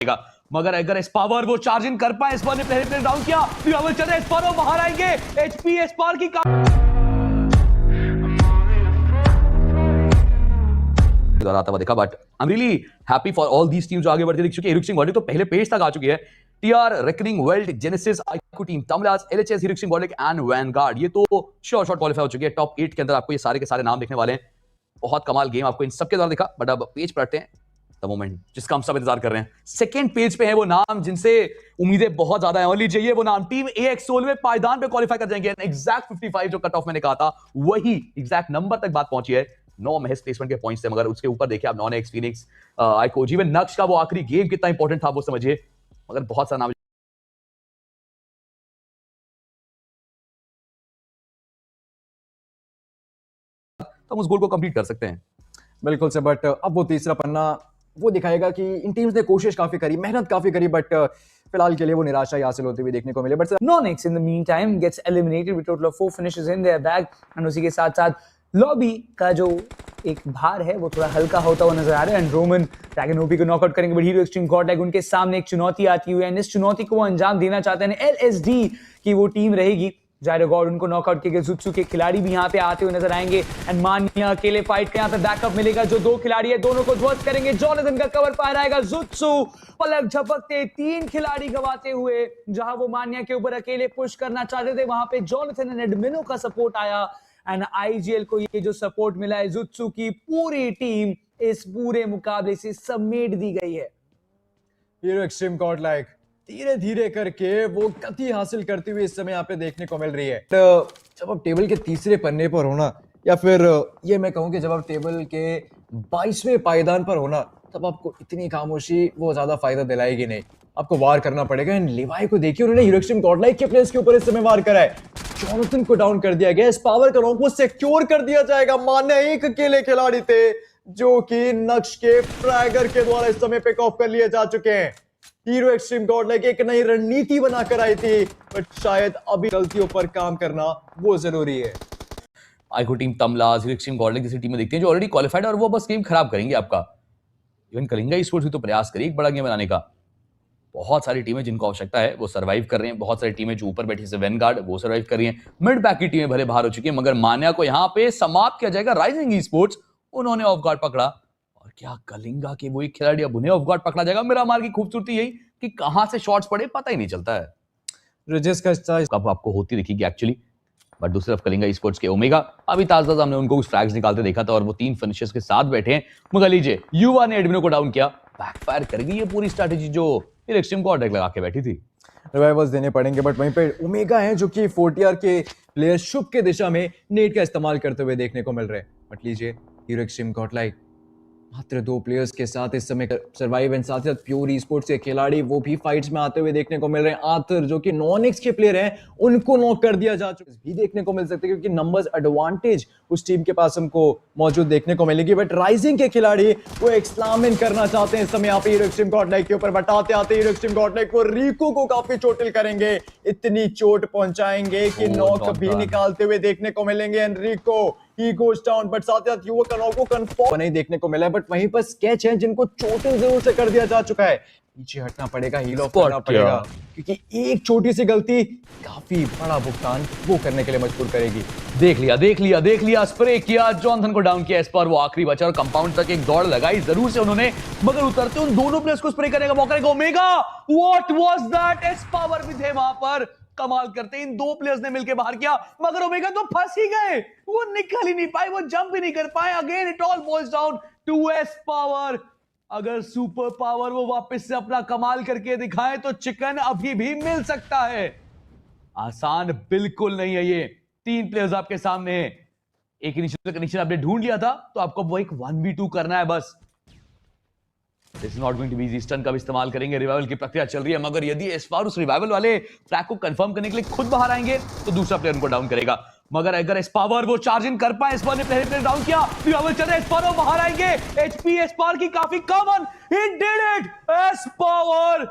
मगर अगर एस्पावर वो चार्जिंग कर पाए, एस्पावर ने पहले प्लेयर डाउन किया, रिवाइवल चल रहा है, एस्पावर बाहर आएंगे, एचपी एस्पावर की आता हुआ देखा, but I am really happy for all these teams जो आगे बढ़ते दिख चुके हैं। हिरुक सिंह गॉडलिक तो पहले पेज तक आ चुकी है। TR, Reckoning, Velt, Genesis, IQ team, तमलाज, LHS, Hiruk Singh Godlike and Vanguard, ये तो श्योर शॉट क्वालीफाई हो चुके हैं। टॉप 8 के अंदर आपको ये सारे के सारे नाम देखने वाले हैं। बहुत कमाल गेम आपको इन सबके द्वारा दिखा, बट अब पेज पढ़ते हैं द मोमेंट जिसका हम सब इंतजार कर रहे हैं। सेकंड पेज पे है वो नाम जिनसे उम्मीदें बहुत ज्यादा है। और लीजिए ये वो नाम, टीम एएक्स सोल में पायदान पे क्वालीफाई कर जाएंगे। एग्जैक्ट 55 जो कट ऑफ मैंने कहा था, वही एग्जैक्ट नंबर तक बात पहुंची है। 9 महज प्लेसमेंट के पॉइंट्स थे, मगर उसके ऊपर देखिए आप नॉन एक्सपीरियंस आईकोज, इवन नक्श का वो आखिरी गेम कितना इंपॉर्टेंट था वो समझिए। मगर बहुत सारा नाम तो हम उस गोल को कंप्लीट कर सकते हैं। बिल्कुल से, बट अब वो तीसरा पन्ना वो दिखाएगा कि इन टीम्स ने कोशिश काफी करी, मेहनत काफी करी, बट फिलहाल के लिए वो निराशा ही हासिल होती हुई देखने को मिले। But Nonix in the meantime gets eliminated with total of 4 finishes in their bag, and उसी के साथ साथ लॉबी का जो एक भार है वो थोड़ा हल्का होता हुआ नजर आ रहा है। एंड रोमन ड्रैगन ओपी को नॉकआउट करेंगे, but hero extreme God like उनके सामने एक चुनौती आती हुई है, एंड इस चुनौती को वो अंजाम देना चाहते हैं। एलएसडी की वो टीम रहेगी, जायरो गॉड उनको नॉकआउट किए, जुत्सु के खिलाड़ी भी यहाँ पे आते हुए नजर आएंगे। एंड मानिया अकेले फाइट का यहाँ पे बैकअप मिलेगा, जो 2 खिलाड़ी है दोनों को ध्वस्त करेंगे। जॉनथन का कवर फायर आएगा, जुत्सु पलक झपकते 3 खिलाड़ी गवाते हुए, जहां वो मानिया के ऊपर अकेले पुश करना चाहते थे, वहां पे जॉनथन एंड एडमिनो का सपोर्ट आया। एंड आईजीएल को ये जो सपोर्ट मिला है, जुत्सु की पूरी टीम इस पूरे मुकाबले से समेट दी गई है। हीरो एक्सट्रीम गॉड लाइक धीरे धीरे करके वो गति हासिल करती हुई इस समय यहाँ पे देखने को मिल रही है। जब आप टेबल के तीसरे पन्ने पर होना, या फिर ये मैं कहूँ कि जब आप टेबल के 22वें पायदान पर होना, तब आपको इतनी खामोशी वो ज्यादा फायदा दिलाएगी नहीं, आपको वार करना पड़ेगा। एंड लिवाई को देखिए, उन्होंने हीरो एक्सट्रीम गॉड लाइक के प्लेयर्स के ऊपर इस समय वार करा है। जॉनथन को डाउन कर दिया गया, इस पावर का रॉन्ग को सिक्योर कर दिया जाएगा। मान्य एक अकेले खिलाड़ी थे जो कि नक्श के फ्रैगर के द्वारा इस समय पिक ऑफ कर लिए जा चुके हैं। हीरो एक्सट्रीम गॉड लाइक एक नई रणनीति बनाकर आई थी, बट शायद अभी गलतियों पर काम करना वो जरूरी है। आईक्यू टीम, तमलाज, हीरो एक्सट्रीम गॉड लाइक जैसी टीमें देखते हैं जो ऑलरेडी क्वालिफाइड, और वो बस गेम खराब करेंगे आपका। इवन कलिंगा ई-स्पोर्ट्स भी तो प्रयास करिए एक बड़ा गेम बनाने का। बहुत सारी टीमें जिनको आवश्यकता है वो सर्वाइव कर रहे हैं। बहुत सारी टीमें जो ऊपर बैठी से वैनगार्ड, वो सर्वाइव कर रही हैं। मिड बैक की टीमें भले बाहर हो चुकी हैं, मगर मान्या को यहाँ पे समाप्त किया जाएगा। राइजिंग ई-स्पोर्ट्स, उन्होंने ऑफ गार्ड पकड़ा, और क्या कलिंगा के वो एक खिलाड़ी, अब उन्हें ऑफ गार्ड पकड़ा जाएगा। मेरा मार की खूबसूरती यही कि कहां से शॉट्स पड़े पता ही नहीं चलता है। रिजिस का कब आपको होती दिखेगी एक्चुअली। बट दूसरी तरफ कलिंगा ई-स्पोर्ट्स के ओमेगा, अभी ताजा हमने उनको कुछ फ्लैग्स निकालते देखा था, और वो 3 फिनिशेस के साथ बैठे हैं। मगर लीजिए युवा ने एडमिनो को डाउन किया, बैकफायर कर गई ये पूरी स्ट्रैटेजी जो एक्सट्रीम को अटैक लगा के बैठी थी। रिवाइवल्स देने पड़ेंगे, बट वहीं पे ओमेगा है जो कि 4TR के प्लेयर शुभ के दिशा में नेट का इस्तेमाल करते हुए देखने को मिल रहे हैं। बट लीजिए हीरो एक्सट्रीम गॉड लाइक मात्र 2 प्लेयर्स के साथ इस समय सर्वाइव, एंड साथ ही साथ प्योर ई-स्पोर्ट्स के खिलाड़ी वो भी फाइट्स में आते हुए देखने को मिल रहे हैं। आतर जो कि नॉन-एक्स के प्लेयर हैं, उनको नॉक कर दिया जा चुका है, भी देखने को मिल सकते हैं, क्योंकि नंबर्स एडवांटेज उस टीम के पास हमको मौजूद देखने को मिलेगी। बट राइजिंग के खिलाड़ी वो एक्सलामिन करना चाहते हैं इस समय यहाँ पे हीरो एक्सट्रीम गॉड लाइक के ऊपर। बटाते आते हीरो एक्सट्रीम गॉड लाइक वो रिको को काफी चोटिल करेंगे, इतनी चोट पहुंचाएंगे कि नॉक भी निकालते हुए देखने को मिलेंगे। And Rico he goes down, but साथ ही साथ युवा का नॉक को कंफर्म नहीं देखने को मिला है। बट वहीं पर स्केच है जिनको चोटिल जरूर से कर दिया जा चुका है, पीछे हटना पड़ेगा, हील ऑफ करना पड़ेगा, क्योंकि एक छोटी सी गलती काफी बड़ा भुगतान वो करने के लिए मजबूर करेगी। देख लिया, स्प्रे किया, जॉनथन को डाउन किया, इस पर वो आखिरी बचा, और कंपाउंड तक एक दौड़ लगाई जरूर से उन्होंने, मगर उतरते उन दोनों प्लेयर्स को स्प्रे करने का मौका देगा omega. What was that? S power भी थे वहां पर, कमाल करते इन 2 प्लेयर्स ने मिलकर बाहर किया, मगर ओमेगा तो फंस ही गए, वो निकल ही नहीं पाए, वो जंप ही नहीं कर पाए। Again it all boils down to S power. अगर सुपर पावर वो वापस से अपना कमाल करके दिखाए तो चिकन अभी भी मिल सकता है। आसान बिल्कुल नहीं है ये। 3 प्लेयर्स आपके सामने हैं, एक इनिशियल आपने ढूंढ लिया था, तो आपको वो एक 1v2 करना है बस। This is not going to be easy. Stun का भी इस्तेमाल करेंगे, रिवाइवल की प्रक्रिया चल रही है, मगर यदि एस्पार उस रिवाइवल वाले फ्लैग को कंफर्म करने के लिए खुद बाहर आएंगे तो दूसरा प्लेयर उनको डाउन करेगा। मगर अगर एस्पावर वो चार्जिंग कर पाए, एस्पार ने पहले प्लेयर डाउन किया, रिवाइवल चल रहा है, एस्पार बाहर आएंगे, एचपी एस्पार की काफी कॉमन, ही डिड इट। एस्पावर,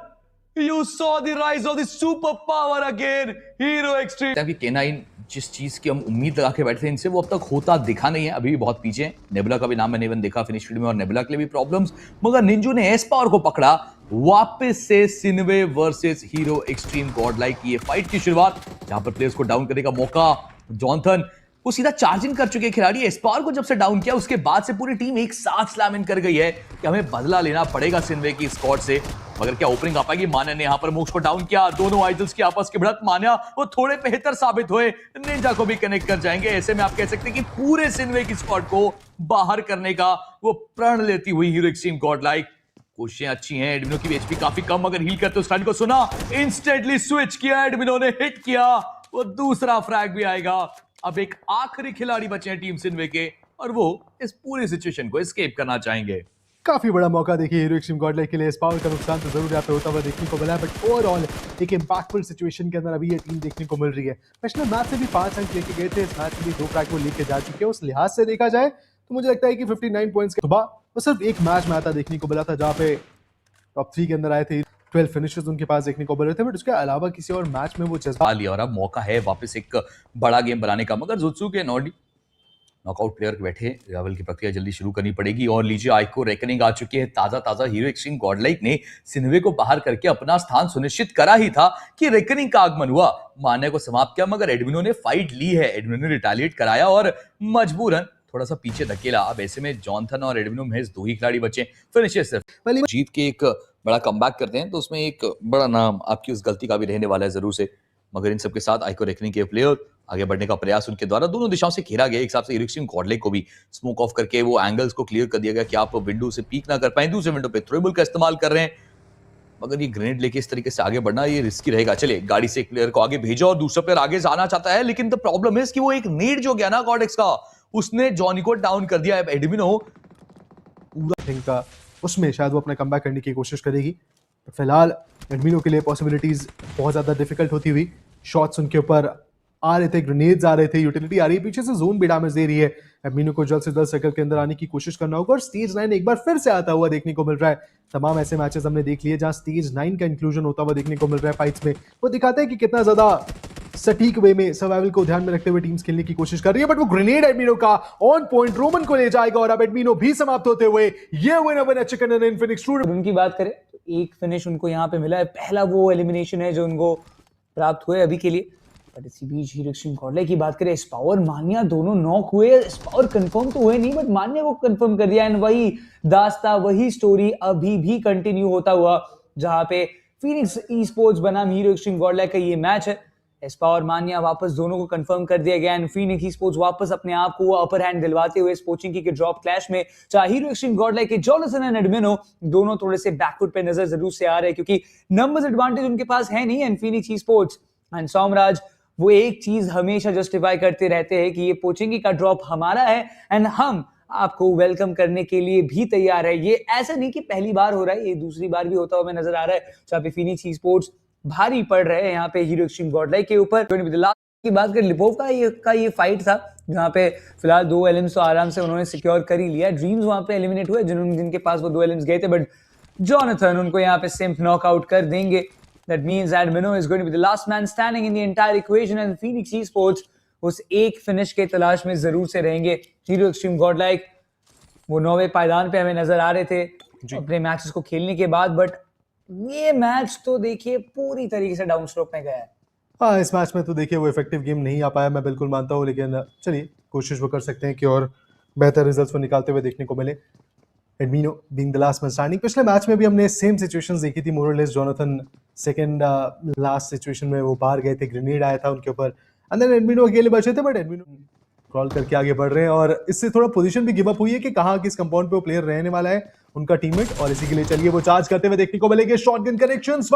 you saw the rise of the super power again, Hero Extreme। K9 जिस चीज की हम उम्मीद लगा के बैठे थे इनसे वो अब तक होता दिखा नहीं है, अभी भी बहुत पीछे हैं। नेबुला का भी नाम मैंने इवन देखा फिनिश फील्ड में और नेबुला के लिए भी प्रॉब्लम्स, मगर निंजू ने एस पावर को पकड़ा। वापस से सिनवे वर्सेस हीरो एक्सट्रीम गॉडलाइक की ये फाइट की शुरुआत, जहां पर प्लेयर्स को डाउन करने का मौका जॉनथन वो सीधा चार्जिंग कर चुके खिलाड़ी। एस्पार को जब से डाउन किया उसके बाद से पूरी टीम एक साथ स्लैम इन कर गई है कि हमें बदला लेना पड़ेगा सिनवे की स्क्वाड से। मगर क्या ओपनिंग आ पाएगी? मान्या ने यहां पर मोक्ष को डाउन किया, दोनों आइडल्स की आपस की भिड़ंत, मान्या वो थोड़े बेहतर साबित हुए, निंजा को भी कनेक्ट कर जाएंगे। ऐसे में आप कह सकते हैं कि पूरे सिनवे की स्क्वाड को बाहर करने का वो प्रण लेती हुई हीरो एक्सट्रीम गॉडलाइक। कोशिशें अच्छी हैं, एडमिनो की एचपी काफी कम, अगर हील करते उस को सुना, इंस्टेंटली स्विच किया, एडमिनो ने हिट किया, वो दूसरा फ्रैग भी आएगा। अब एक आखिरी खिलाड़ी बचे हैं टीम सिनवे के और वो इस पूरी सिचुएशन को एस्केप करना चाहेंगे। काफी बड़ा मौका देखिए हीरो एक्सट्रीम गॉडलाइक के लिए। इस पावर का नुकसान तो जरूर यहाँ पे होता हुआ देखने को मिला है, बट ओवरऑल एक इंपैक्टफुल सिचुएशन के अंदर अभी ये टीम देखने को मिल रही है। पिछले मैच से भी 5 अंक लेके गए थे, इस मैच में भी 2 फ्रैग को लेके जा चुके हैं। उस लिहाज से देखा जाए तो मुझे लगता है कि 59 पॉइंट्स के सुबह वो सिर्फ एक मैच में आता देखने को मिला था जहाँ पे टॉप 3 के अंदर आए थे, 12 फिनिशेस उनके पास देखने को मिल रहे थे, बट उसके अलावा किसी और मैच में वो जज्बा लिया और अब मौका है वापस एक बड़ा गेम बनाने का। मगर जुत्सुके नॉडी नॉकआउट प्लेयर बैठे, लेवल की प्रक्रिया जल्दी शुरू करनी पड़ेगी। और लीजिए आइको रेकनिंग आ चुकी है, ताजा हीरो एक्सट्रीम गॉडलाइक ने सिनवे को बाहर करके अपना स्थान सुनिश्चित करा ही था कि रेकनिंग का आगमन हुआ, मान्या को समाप्त किया। मगर एडमिनो ने फाइट ली है, एडमिनो ने रिटालिएट कराया और मजबूरन थोड़ा सा पीछे धकेला। अब ऐसे में जॉनथन और एडमिनो महज 2 ही खिलाड़ी बचे, फिनिशेस सिर्फ। जीत के एक बड़ा कमबैक करते हैं तो उसमें एक बड़ा नाम आपकी उस गलती का भी रहने वाला है जरूर से। मगर इन सबके साथ आइको रेकनिंग के प्लेयर आगे बढ़ने का प्रयास उनके द्वारा दोनों दिशाओं से घेरा गया। एक हिसाब से हीरो एक्सट्रीम गॉडलाइक को भी स्मोक ऑफ करके वो एंगल्स को क्लियर कर दिया गया कि आप विंडो से पीक ना कर पाए। दूसरे विंडो पे थ्रोएबल का इस्तेमाल कर रहे हैं, मगर ये ग्रेनेड लेके इस तरीके से आगे बढ़ना ये रिस्की रहेगा। चलिए गाड़ी से एक प्लेयर को आगे भेजा और दूसरा प्लेयर आगे जाना चाहता है, लेकिन द प्रॉब्लम है कि वो एक नेड जो गया ना कॉर्डेक्स का, उसने जॉनी को डाउन कर दिया। अब एडमिनो पूरा थिंक का उसमें शायद वो अपना कमबैक करने की कोशिश करेगी। तो फिलहाल एडमिनो के लिए पॉसिबिलिटीज बहुत ज्यादा डिफिकल्ट होती हुई, शॉट्स उनके ऊपर आ रहे थे, ग्रेनेड्स आ रहे थे, यूटिलिटी आ रही है, पीछे से जोन भी डैमेज दे रही है। एडमिनो को जल्द से जल्द सर्कल के अंदर आने की कोशिश करना होगा और स्टेज 9 एक बार फिर से आता हुआ देखने को मिल रहा है। तमाम ऐसे मैचेस हमने देख लिए जहां स्टेज 9 का इंक्लूजन होता हुआ देखने को मिल रहा है फाइट्स में। वो दिखाते हैं कि कितना ज्यादा सटीक वे में सर्वाइवल को ध्यान में रखते हुए टीम्स खेलने की कोशिश कर रही है। बट वो ग्रेनेड एडमिनो का ऑन पॉइंट रोमन को ले जाएगा और अब एडमिनो भी समाप्त होते हुए ये विनर बना चिकन एंड इन्फिनिक्स ट्रू। उनकी बात करें तो एक फिनिश उनको यहाँ पे मिला है, पहला वो एलिमिनेशन है जो उनको प्राप्त हुए अभी के लिए। बट इसी बीच हीरो एक्सट्रीम गॉडलाइक की बात करें, स्पावर मान्या दोनों नॉक हुए। स्पावर कंफर्म तो हुए नहीं बट मान्या को कंफर्म कर दिया, एंड वही दास्ता वही स्टोरी अभी भी कंटिन्यू होता हुआ, जहां पे फीनिक्स ई स्पोर्ट्स बनाम हीरो एक्सट्रीम गॉडलाइक का ये मैच है। एस्पा और मान्या वापस दोनों को कंफर्म कर दिया गया एंड फीनिक्स ई स्पोर्ट्स वापस अपने आप को वो अपर हैंड दिलवाते हुए इस पोचिंग की ड्रॉप क्लैश में, चाहे हीरो एक्सट्रीम गॉडलाइक के जॉनसन एंड एडमिनो दोनों थोड़े से बैकफुट पे नजर जरूर से आ रहे हैं क्योंकि नंबर्स एडवांटेज उनके पास है नहीं। And Phoenix e sports and Somraj वो एक चीज हमेशा जस्टिफाई करते रहते हैं कि ये पोचिंगी का ड्रॉप हमारा है एंड हम आपको वेलकम करने के लिए भी तैयार है। ये ऐसा नहीं कि पहली बार हो रहा है, ये दूसरी बार भी होता हुआ नजर आ रहा है जहाँ पे फीनिक्स ई स्पोर्ट्स भारी पड़ रहे हैं यहाँ पे हीरो एक्सट्रीम गॉडलाइक के ऊपर। की बात करें लिपोव का ये फाइट था जहाँ पे फिलहाल 2 एलिम्स तो आराम से उन्होंने सिक्योर कर ही लिया। ड्रीम्स वहां पे एलिमिनेट हुए जिनके पास वो 2 एलिम्स गए थे, बट जॉनथन उनको यहाँ पे सिंप नॉकआउट कर देंगे। That means Admino is going to be the last man standing in the entire equation and Phoenix Esports उस एक फिनिश के तलाश में जरूर से रहेंगे। हीरो एक्सट्रीम गॉडलाइक वो 9वें पायदान पे हमें नजर आ रहे थे अपने मैचेस को खेलने के बाद, बट ये मैच तो देखिए पूरी तरीके से डाउन स्लोप में गया है। हाँ, इस मैच में तो देखिए वो इफेक्टिव गेम नहीं आ पाया, मैं बिल्कुल मानता हूँ, लेकिन चलिए कोशिश वो कर सकते हैं कि और बेहतर रिजल्ट्स वो निकालते हुए देखने को मिले। Admino being the last man standing, पिछले मैच में भी हमने सेम सिचुएशंस देखी थी, मोर और less Jonathan second last situation में वो बाहर गए थे, ग्रेनेड आया था उनके ऊपर, एंड देन एडमिनो अकेले बचे थे, बट एडमिनो क्रॉल करके आगे बढ़ रहे हैं और इससे थोड़ा पोजीशन भी गिव अप हुई है कि कहाँ किस कंपाउंड पे वो प्लेयर रहने वाला है उनका टीममेट, और इसी के लिए चलिए वो चार्ज करते हुए देखने को मिलेंगे। Shotgun connections